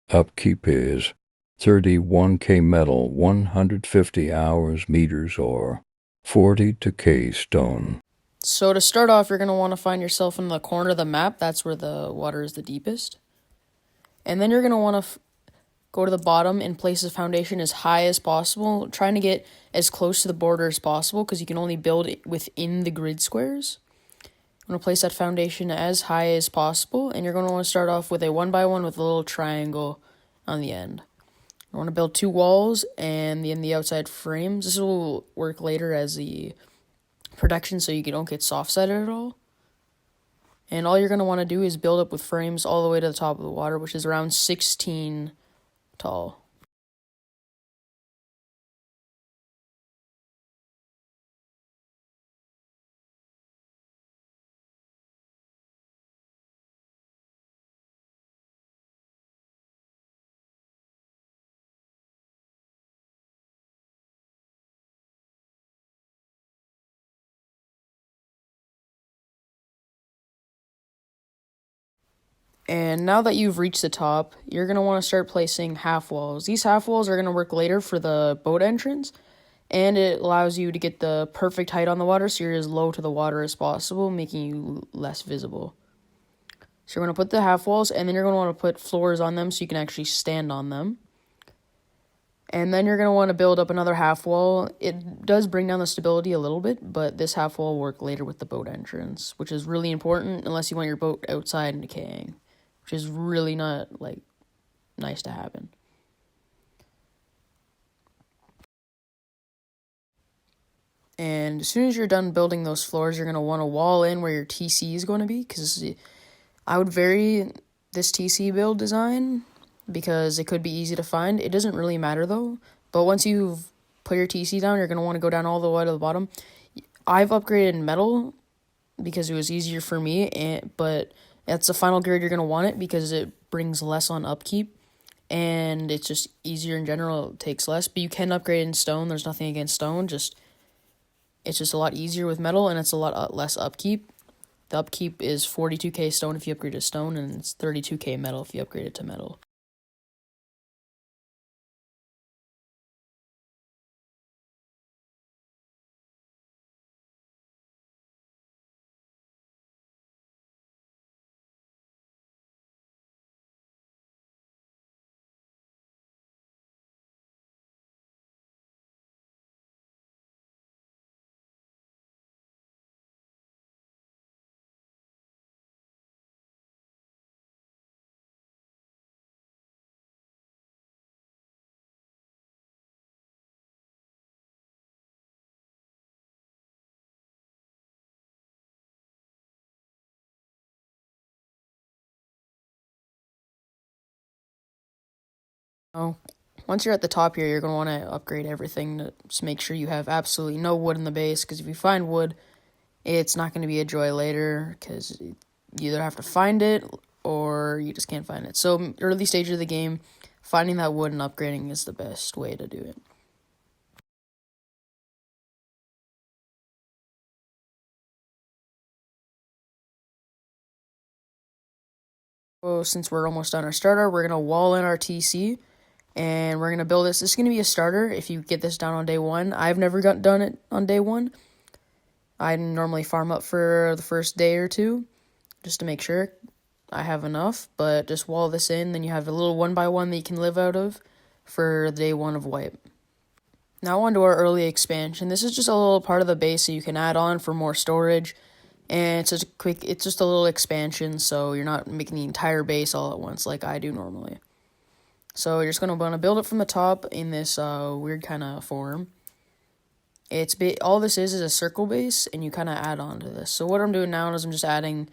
Upkeep is 31K metal, 150 hours, meters, or 42K stone. So to start off, you're going to want to find yourself in the corner of the map. That's where the water is the deepest. And then you're going to want to go to the bottom and place the foundation as high as possible, trying to get as close to the border as possible because you can only build it within the grid squares. I'm going to place that foundation as high as possible, and you're going to want to start off with a 1x1 with a little triangle on the end. I want to build 2 walls and then the outside frames. This will work later as the protection so you don't get soft-sided at all. And all you're going to want to do is build up with frames all the way to the top of the water, which is around 16 tall. And now that you've reached the top, you're going to want to start placing half walls. These half walls are going to work later for the boat entrance, and it allows you to get the perfect height on the water so you're as low to the water as possible, making you less visible. So you're going to put the half walls, and then you're going to want to put floors on them so you can actually stand on them. And then you're going to want to build up another half wall. It does bring down the stability a little bit, but this half wall will work later with the boat entrance, which is really important unless you want your boat outside and decaying, which is really not, nice to happen. And as soon as you're done building those floors, you're going to want to wall in where your TC is going to be, because I would vary this TC build design because it could be easy to find. It doesn't really matter, though. But once you've put your TC down, you're going to want to go down all the way to the bottom. I've upgraded metal because it was easier for me, but that's the final grade you're going to want it because it brings less on upkeep, and it's just easier in general. It takes less, but you can upgrade in stone. There's nothing against stone. It's just a lot easier with metal, and it's a lot less upkeep. The upkeep is 42K stone if you upgrade to stone, and it's 32K metal if you upgrade it to metal. Oh, once you're at the top here, you're going to want to upgrade everything to just make sure you have absolutely no wood in the base, because if you find wood, it's not going to be a joy later, because you either have to find it or you just can't find it. So early stage of the game, finding that wood and upgrading is the best way to do it. So since we're almost done our starter, we're going to wall in our TC, and we're going to build this. This is going to be a starter if you get this down on day 1. I've never done it on day 1. I normally farm up for the first day or 2 just to make sure I have enough, but just wall this in, then you have a little 1x1 that you can live out of for day 1 of wipe. Now on to our early expansion. This is just a little part of the base that you can add on for more storage, and it's just a little expansion, so you're not making the entire base all at once like I do normally. So you're just going to want to build it from the top in this weird kind of form. All this is a circle base, and you kind of add on to this. So what I'm doing now is I'm just adding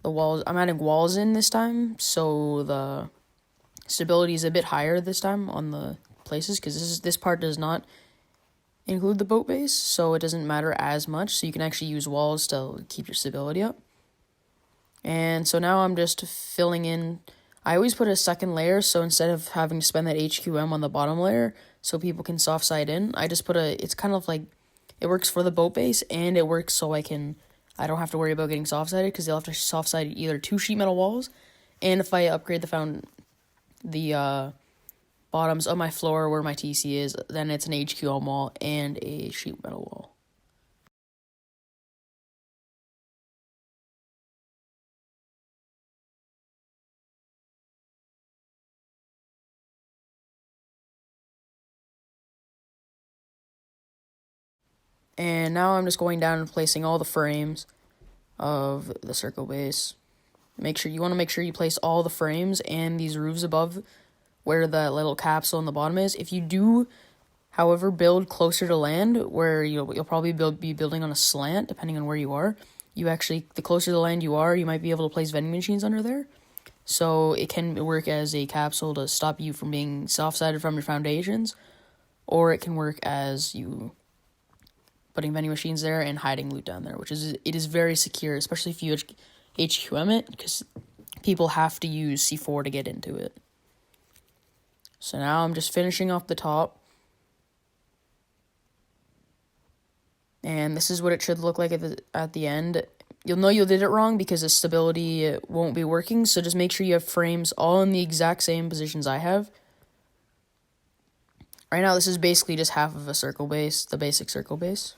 the walls. I'm adding walls in this time, so the stability is a bit higher this time on the places, because this part does not include the boat base, so it doesn't matter as much. So you can actually use walls to keep your stability up. And so now I'm just filling in. I always put a second layer, so instead of having to spend that HQM on the bottom layer so people can soft side in, I just put it's kind of like, it works for the boat base, and it works so I don't have to worry about getting soft sided, because they'll have to soft side either 2 sheet metal walls, and if I upgrade the bottoms of my floor where my TC is, then it's an HQM wall and a sheet metal wall. And now I'm just going down and placing all the frames of the circle base. You want to make sure you place all the frames and these roofs above where the little capsule in the bottom is. If you do, however, build closer to land, where you'll probably be building on a slant, depending on where you are, the closer to the land you are, you might be able to place vending machines under there. So it can work as a capsule to stop you from being soft-sided from your foundations, or it can work as you putting vending machines there and hiding loot down there, it is very secure, especially if you HQM it, because people have to use C4 to get into it. So now I'm just finishing off the top. And this is what it should look like at the end. You'll know you did it wrong because the stability won't be working, so just make sure you have frames all in the exact same positions I have. Right now, this is basically just half of a circle base, the basic circle base.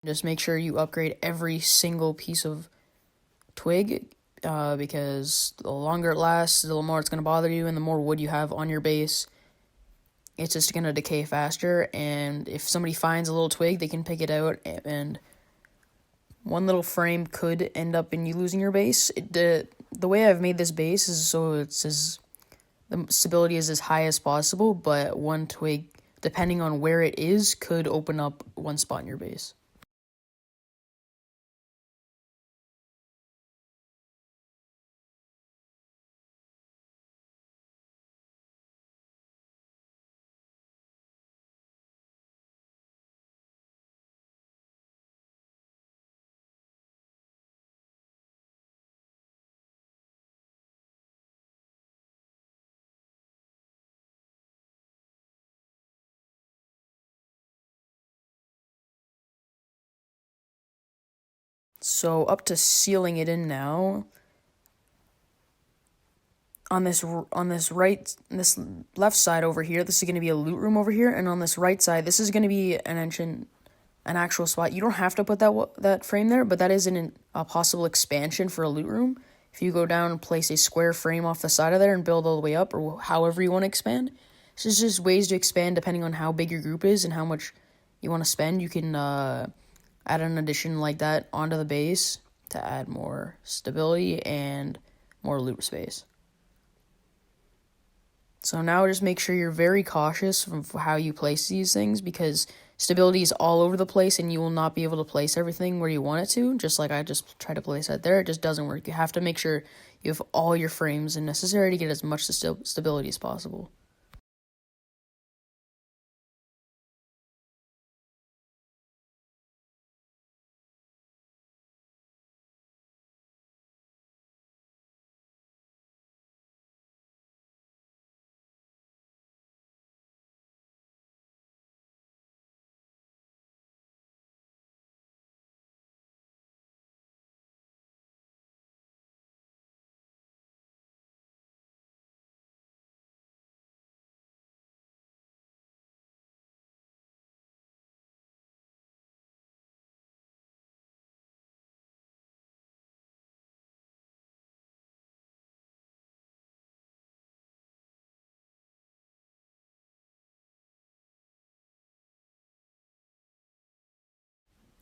Just make sure you upgrade every single piece of twig, because the longer it lasts, the more it's going to bother you, and the more wood you have on your base, it's just going to decay faster. And if somebody finds a little twig, they can pick it out, and one little frame could end up in you losing your base. The way I've made this base is so the stability is as high as possible, but one twig, depending on where it is, could open up one spot in your base. So up to sealing it in now. On this left side over here, this is going to be a loot room over here, and on this right side, this is going to be an actual spot. You don't have to put that frame there, but that is a possible expansion for a loot room. If you go down and place a square frame off the side of there and build all the way up, or however you want to expand. This is just ways to expand depending on how big your group is and how much you want to spend. You can add an addition like that onto the base to add more stability and more loot space. So now just make sure you're very cautious of how you place these things, because stability is all over the place and you will not be able to place everything where you want it to. Just like I just tried to place that there, it just doesn't work. You have to make sure you have all your frames necessary to get as much stability as possible.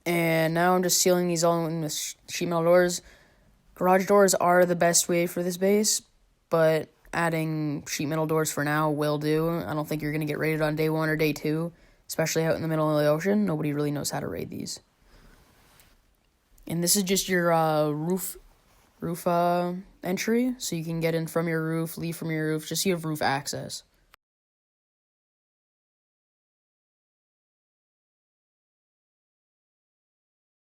And now I'm just sealing these all in with sheet metal doors. Garage doors are the best way for this base, but adding sheet metal doors for now will do. I don't think you're going to get rated on day 1 or day 2, especially out in the middle of the ocean. Nobody really knows how to raid these. And this is just your roof entry, so you can get in from your roof, leave from your roof, just so you have roof access.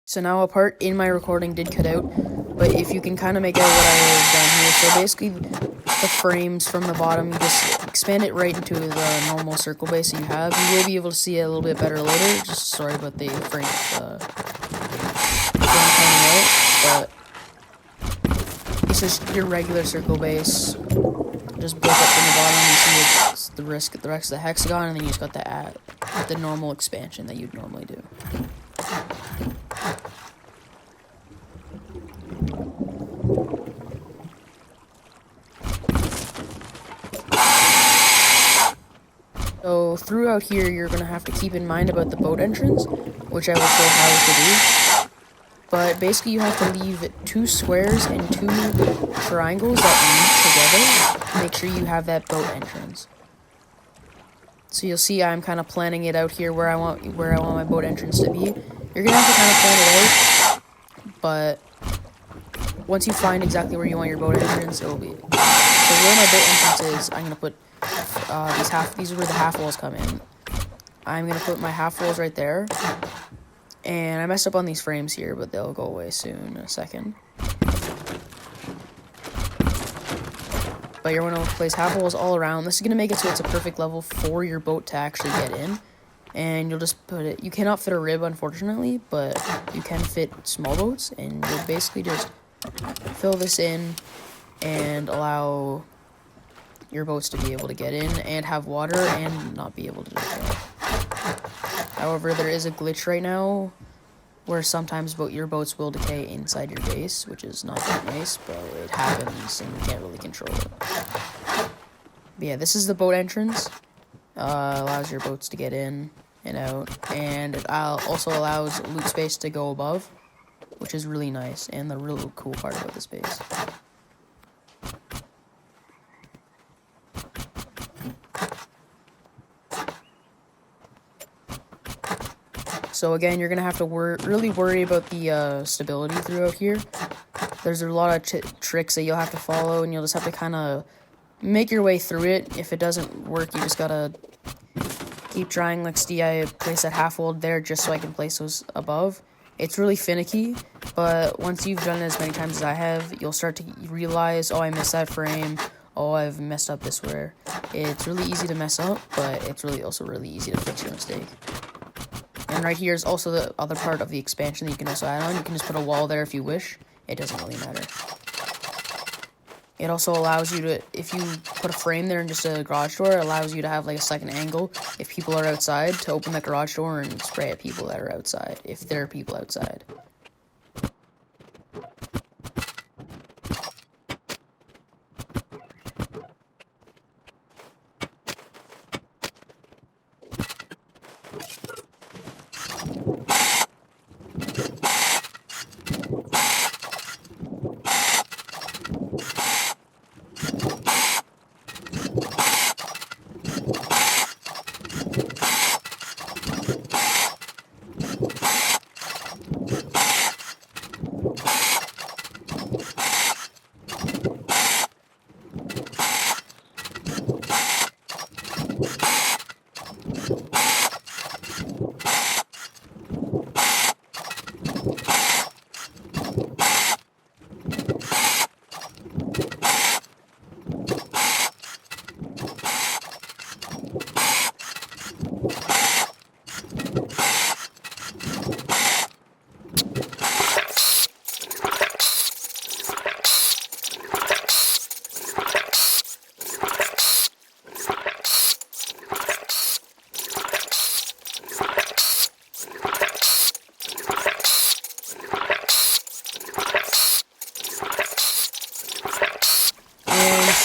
So now a part in my recording did cut out, but if you can kind of make out what I have done here, so basically the frames from the bottom, you just expand it right into the normal circle base that you have. You will be able to see it a little bit better later, just sorry about the frame coming out, but it's just your regular circle base, just built up from the bottom. You see it's the rest of the hexagon, and then you just got the normal expansion that you'd normally do. So throughout here, you're going to have to keep in mind about the boat entrance, which I will show how to do. But basically, you have to leave 2 squares and 2 triangles that meet together to make sure you have that boat entrance. So you'll see I'm kind of planning it out here where I want my boat entrance to be. You're going to have to kind of plan it out, but once you find exactly where you want your boat entrance, it will be. So where my boat entrance is, I'm going to put these are where the half walls come in. I'm going to put my half walls right there. And I messed up on these frames here, but they'll go away soon in a second. But you're going to place half walls all around. This is going to make it so it's a perfect level for your boat to actually get in. And you'll just put it, you cannot fit a rib unfortunately, but you can fit small boats. And you'll basically just fill this in and allow your boats to be able to get in and have water and not be able to destroy. However, there is a glitch right now where sometimes your boats will decay inside your base, which is not that nice, but it happens and you can't really control it. But yeah, this is the boat entrance. Allows your boats to get in and out, and it also allows loot space to go above, which is really nice and the really cool part about this base. So again, you're going to have to really worry about the stability throughout here. There's a lot of tricks that you'll have to follow, and you'll just have to kind of make your way through it. If it doesn't work, you just got to keep trying. Like, see, I place that half wall there just so I can place those above. It's really finicky, but once you've done it as many times as I have, you'll start to realize, oh, I missed that frame. Oh, I've messed up this where. It's really easy to mess up, but it's also really easy to fix your mistake. And right here is also the other part of the expansion that you can also add on. You can just put a wall there if you wish. It doesn't really matter. It also allows you to, if you put a frame there and just a garage door, it allows you to have like a second angle if people are outside to open the garage door and spray at people that are outside, if there are people outside.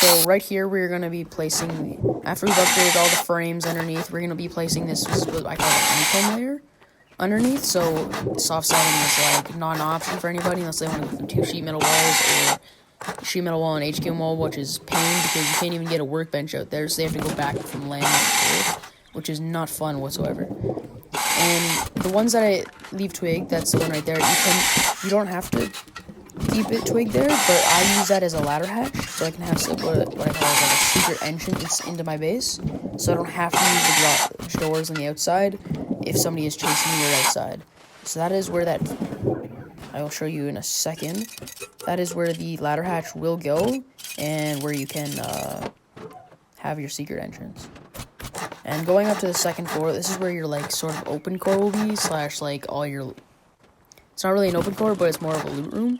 So right here, we're going to be placing, after we've upgraded all the frames underneath, we're going to be placing this, what I call the honeycomb layer underneath. So soft siding is like not an option for anybody unless they want to go 2 sheet metal walls or sheet metal wall and HQ wall, which is pain because you can't even get a workbench out there, so they have to go back from land to earth. which is not fun whatsoever. And the ones that I leave twig, that's the one right there. You don't have to keep it twig there, but I use that as a ladder hatch, so I can have what I call like a secret entrance into my base, so I don't have to use the garage doors on the outside if somebody is chasing me right outside. So that is where that, I will show you in a second, that is where the ladder hatch will go, and where you can have your secret entrance. And going up to the second floor, this is where your, like, sort of open core will be, slash, like, all your, it's not really an open core, but it's more of a loot room.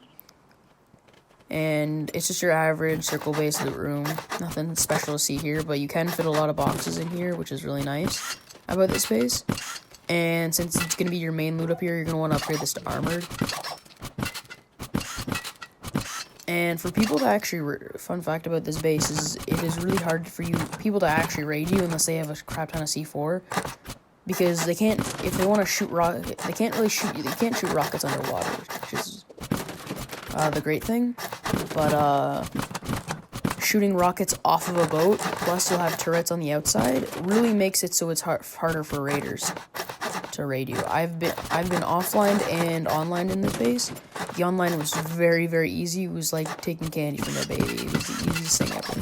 And it's just your average circle-based loot room, nothing special to see here, but you can fit a lot of boxes in here, which is really nice about this space. And since it's going to be your main loot up here, you're going to want to upgrade this to armored. And for people to actually, fun fact about this base is it is really hard for people to actually raid you unless they have a crap ton of C4, because they can't, if they want to shoot they can't really shoot you, they can't shoot rockets underwater, which is the great thing, but shooting rockets off of a boat, plus you'll have turrets on the outside, really makes it so it's harder for raiders to raid you. I've been offline and online in this base. The online was very, very easy. It was like taking candy from a baby. It was the easiest thing ever.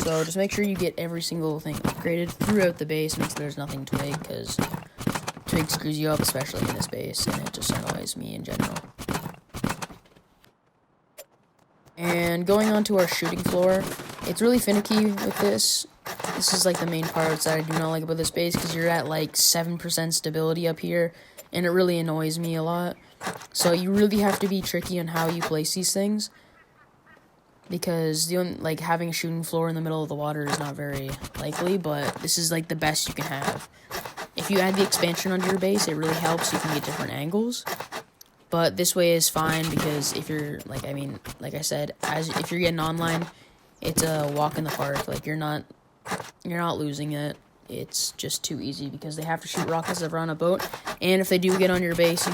So just make sure you get every single thing upgraded throughout the base. Make sure there's nothing twig, because twig screws you up, especially in this base, and it just annoys me in general. And going on to our shooting floor, it's really finicky with this. This is like the main parts that I do not like about this base, because you're at like 7% stability up here, and it really annoys me a lot. So you really have to be tricky on how you place these things, because like having a shooting floor in the middle of the water is not very likely, but this is like the best you can have. If you add the expansion onto your base, it really helps. You can get different angles. But this way is fine, because if you're, like I said, if you're getting online, it's a walk in the park. Like, you're not losing it. It's just too easy, because they have to shoot rockets that are on a boat. And if they do get on your base, you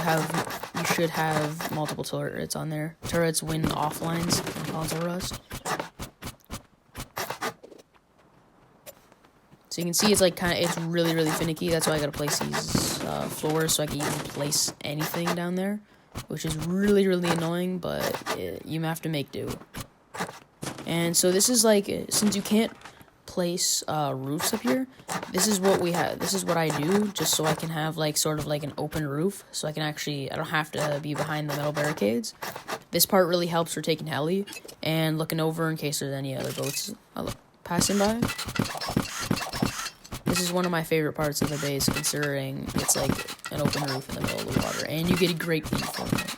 should have multiple turrets on there. Turrets win offlines in Console Rust. So you can see it's like it's really, really finicky. That's why I gotta place these floors so I can even place anything down there, which is really, really annoying, but you have to make do. And so this is like, since you can't place roofs up here, this is what we have. This is what I do, just so I can have like sort of like an open roof, so I don't have to be behind the metal barricades. This part really helps for taking heli and looking over in case there's any other boats passing by. This is one of my favorite parts of the base, considering it's like an open roof in the middle of the water, and you get a great view from it.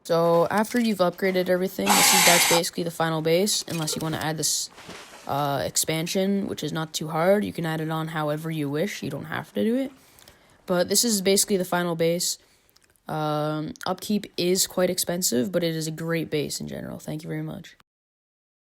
So after you've upgraded everything, that's basically the final base, unless you want to add this expansion, which is not too hard. You can add it on however you wish. You don't have to do it. But this is basically the final base. Upkeep is quite expensive, but it is a great base in general. Thank you very much.